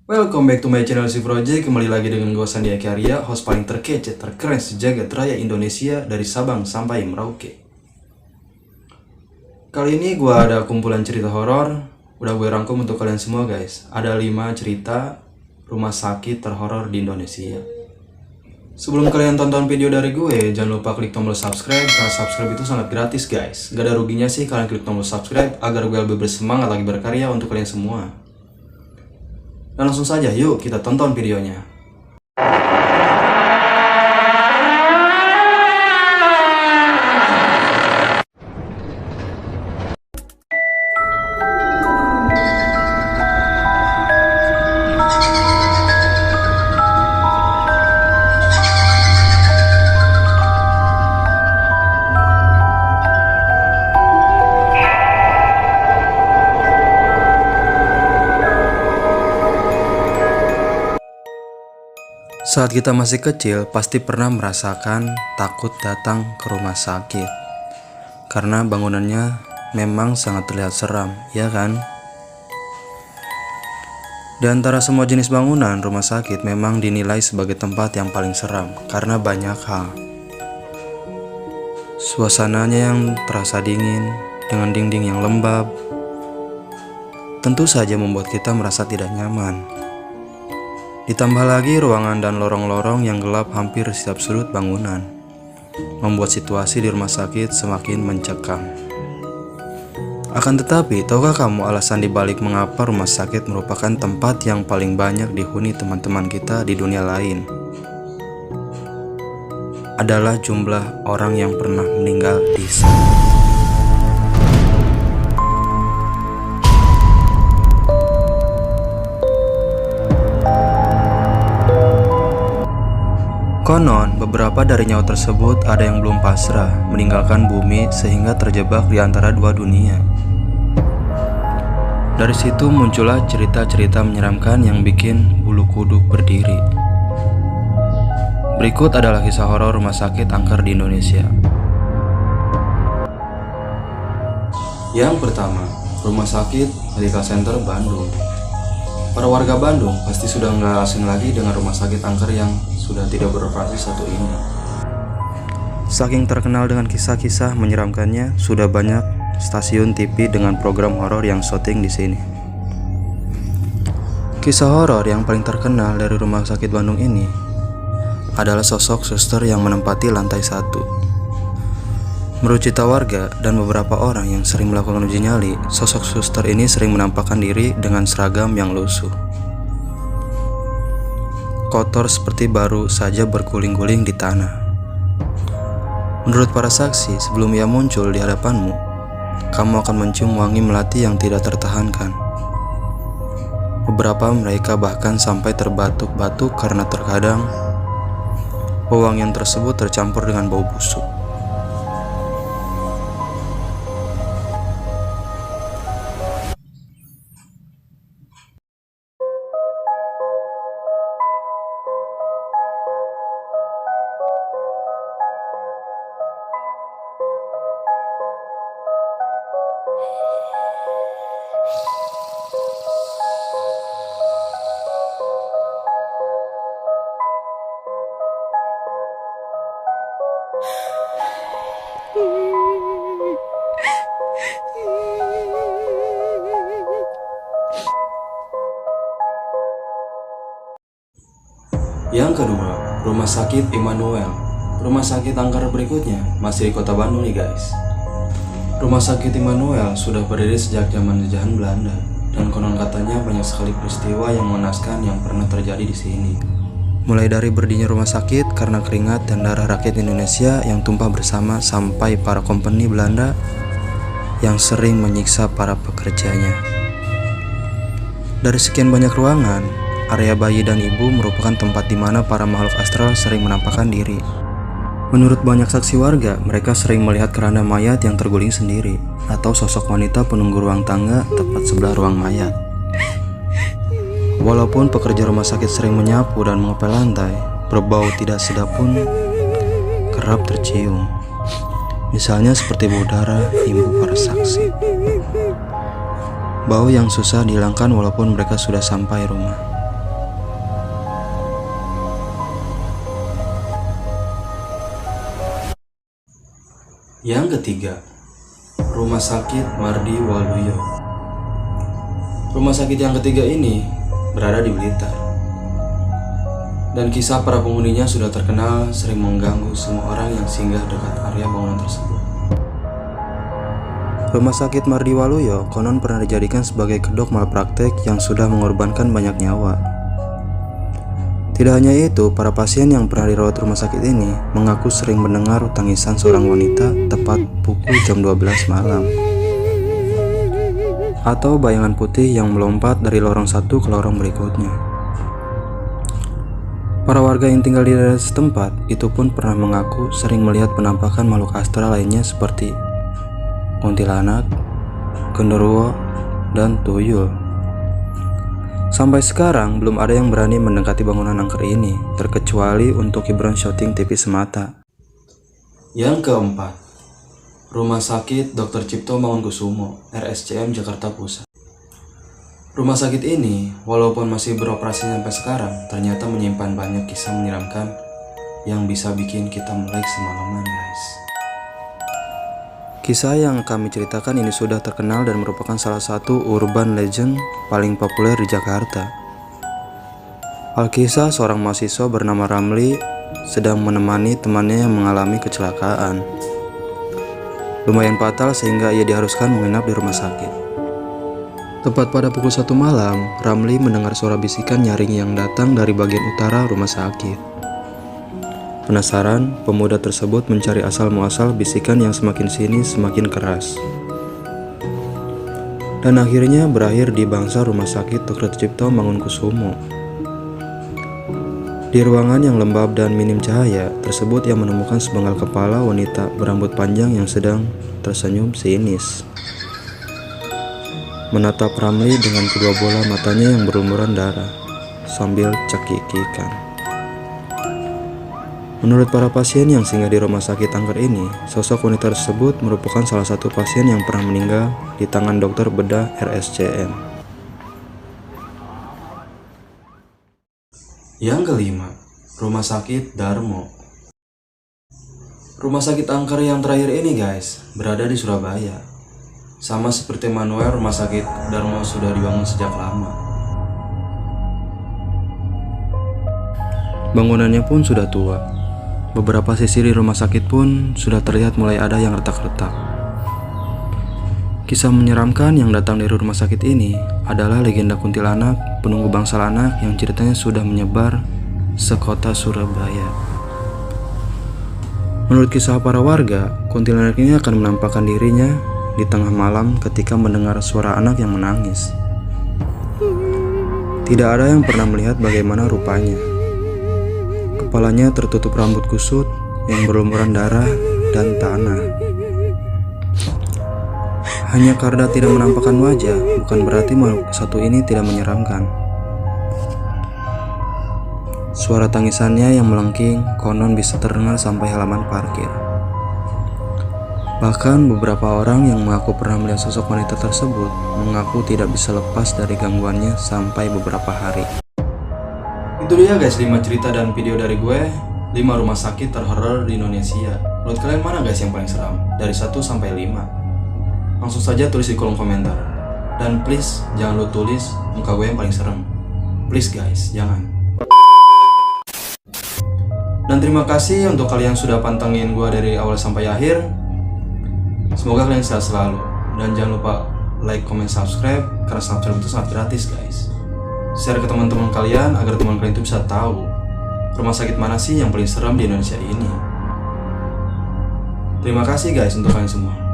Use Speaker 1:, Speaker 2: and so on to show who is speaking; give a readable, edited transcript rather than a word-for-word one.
Speaker 1: Welcome back to my channel Si Project. Kembali lagi dengan gue Sandi Arya, host paling terkece, terkeren sejagat raya Indonesia dari Sabang sampai Merauke. Kali ini gue ada kumpulan cerita horor. Udah gue rangkum untuk kalian semua guys. Ada 5 cerita rumah sakit terhoror di Indonesia. Sebelum kalian tonton video dari gue, jangan lupa klik tombol subscribe, karena subscribe itu sangat gratis guys. Gak ada ruginya sih kalian klik tombol subscribe agar gue lebih bersemangat lagi berkarya untuk kalian semua. Dan langsung saja yuk kita tonton videonya. Saat kita masih kecil, pasti pernah merasakan takut datang ke rumah sakit. Karena bangunannya memang sangat terlihat seram, ya kan? Di antara semua jenis bangunan, rumah sakit memang dinilai sebagai tempat yang paling seram karena banyak hal. Suasananya yang terasa dingin, dengan dinding yang lembab, tentu saja membuat kita merasa tidak nyaman. Ditambah lagi ruangan dan lorong-lorong yang gelap hampir di setiap sudut bangunan, membuat situasi di rumah sakit semakin mencekam. Akan tetapi, tahukah kamu alasan dibalik mengapa rumah sakit merupakan tempat yang paling banyak dihuni teman-teman kita di dunia lain? Adalah jumlah orang yang pernah meninggal di sana. Konon, beberapa dari nyawa tersebut ada yang belum pasrah, meninggalkan bumi sehingga terjebak di antara dua dunia. Dari situ muncullah cerita-cerita menyeramkan yang bikin bulu kuduk berdiri. Berikut adalah kisah horor rumah sakit angker di Indonesia. Yang pertama, Rumah Sakit Medical Center Bandung. Para warga Bandung pasti sudah nggak asing lagi dengan rumah sakit angker yang sudah tidak beroperasi satu ini. Saking terkenal dengan kisah-kisah menyeramkannya, sudah banyak stasiun TV dengan program horor yang syuting di sini. Kisah horor yang paling terkenal dari rumah sakit Bandung ini adalah sosok suster yang menempati lantai 1. Menurut cerita warga dan beberapa orang yang sering melakukan uji nyali, sosok suster ini sering menampakkan diri dengan seragam yang lusuh, kotor seperti baru saja berguling-guling di tanah. Menurut para saksi, sebelum ia muncul di hadapanmu, kamu akan mencium wangi melati yang tidak tertahankan. Beberapa mereka bahkan sampai terbatuk-batuk karena terkadang pewangian tersebut tercampur dengan bau busuk. Yang kedua, Rumah Sakit Immanuel. Rumah sakit angker berikutnya masih di kota Bandung nih guys. Rumah Sakit Immanuel sudah berdiri sejak zaman jajahan Belanda, dan konon katanya banyak sekali peristiwa yang mengenaskan yang pernah terjadi di sini. Mulai dari berdirinya rumah sakit karena keringat dan darah rakyat Indonesia yang tumpah bersama, sampai para kompeni Belanda yang sering menyiksa para pekerjanya. Dari sekian banyak ruangan, area bayi dan ibu merupakan tempat di mana para makhluk astral sering menampakkan diri. Menurut banyak saksi warga, mereka sering melihat keranda mayat yang terguling sendiri, atau sosok wanita penunggu ruang tangga tepat sebelah ruang mayat. Walaupun pekerja rumah sakit sering menyapu dan mengepel lantai, berbau tidak sedap pun kerap tercium. Misalnya seperti bau darah ibu para saksi. Bau yang susah dihilangkan walaupun mereka sudah sampai rumah. Yang ketiga, Rumah Sakit Mardi Waluyo. Rumah sakit yang ketiga ini berada di Blitar. Dan kisah para penghuninya sudah terkenal sering mengganggu semua orang yang singgah dekat area bangunan tersebut. Rumah sakit Mardi Waluyo konon pernah dijadikan sebagai kedok malpraktek yang sudah mengorbankan banyak nyawa. Tidak hanya itu, para pasien yang pernah dirawat rumah sakit ini mengaku sering mendengar tangisan seorang wanita tepat pukul jam 12 malam. Atau bayangan putih yang melompat dari lorong satu ke lorong berikutnya. Para warga yang tinggal di daerah setempat itu pun pernah mengaku sering melihat penampakan makhluk astral lainnya seperti kuntilanak, genderuwo, dan tuyul. Sampai sekarang belum ada yang berani mendekati bangunan angker ini, terkecuali untuk hiburan syuting TV semata. Yang keempat, Rumah Sakit Dr. Cipto Mangunkusumo, RSCM Jakarta Pusat. Rumah sakit ini, walaupun masih beroperasi sampai sekarang, ternyata menyimpan banyak kisah menyeramkan yang bisa bikin kita melek semalaman, guys. Kisah yang kami ceritakan ini sudah terkenal dan merupakan salah satu urban legend paling populer di Jakarta. Alkisah seorang mahasiswa bernama Ramli sedang menemani temannya yang mengalami kecelakaan. Lumayan fatal sehingga ia diharuskan menginap di rumah sakit. Tepat pada pukul 1 malam, Ramli mendengar suara bisikan nyaring yang datang dari bagian utara rumah sakit. Penasaran, pemuda tersebut mencari asal-muasal bisikan yang semakin sini semakin keras. Dan akhirnya berakhir di bangsa Rumah Sakit Dr. Cipto Mangunkusumo. Di ruangan yang lembab dan minim cahaya tersebut ia menemukan sepenggal kepala wanita berambut panjang yang sedang tersenyum sinis. Menatap Ramli dengan kedua bola matanya yang berlumuran darah sambil cekikikan. Menurut para pasien yang singgah di rumah sakit angker ini, sosok wanita tersebut merupakan salah satu pasien yang pernah meninggal di tangan dokter bedah RSCM. Yang kelima, Rumah Sakit Darmo. Rumah sakit angker yang terakhir ini, guys, berada di Surabaya. Sama seperti Manuel, Rumah Sakit Darmo sudah dibangun sejak lama. Bangunannya pun sudah tua. Beberapa sisi di rumah sakit pun sudah terlihat mulai ada yang retak-retak. Kisah menyeramkan yang datang dari rumah sakit ini adalah legenda kuntilanak penunggu bangsal anak yang ceritanya sudah menyebar sekota Surabaya. Menurut kisah para warga, kuntilanak ini akan menampakkan dirinya di tengah malam ketika mendengar suara anak yang menangis. Tidak ada yang pernah melihat bagaimana rupanya. Kepalanya tertutup rambut kusut yang berlumuran darah dan tanah. Hanya karena tidak menampakkan wajah, bukan berarti makhluk satu ini tidak menyeramkan. Suara tangisannya yang melengking konon bisa terdengar sampai halaman parkir. Bahkan beberapa orang yang mengaku pernah melihat sosok wanita tersebut mengaku tidak bisa lepas dari gangguannya sampai beberapa hari. Itu dia guys 5 cerita dan video dari gue 5 rumah sakit terhoror di Indonesia. Menurut kalian mana guys yang paling seram? Dari 1 sampai 5. Langsung saja tulis di kolom komentar. Dan please jangan lu tulis muka gue yang paling serem. Please guys, jangan. Dan terima kasih untuk kalian yang sudah pantengin gue dari awal sampai akhir. Semoga kalian sehat selalu. Dan jangan lupa like, comment, subscribe. Karena subscribe itu sangat gratis guys. Share ke teman-teman kalian agar teman kalian itu bisa tahu rumah sakit mana sih yang paling seram di Indonesia ini. Terima kasih guys untuk kalian semua.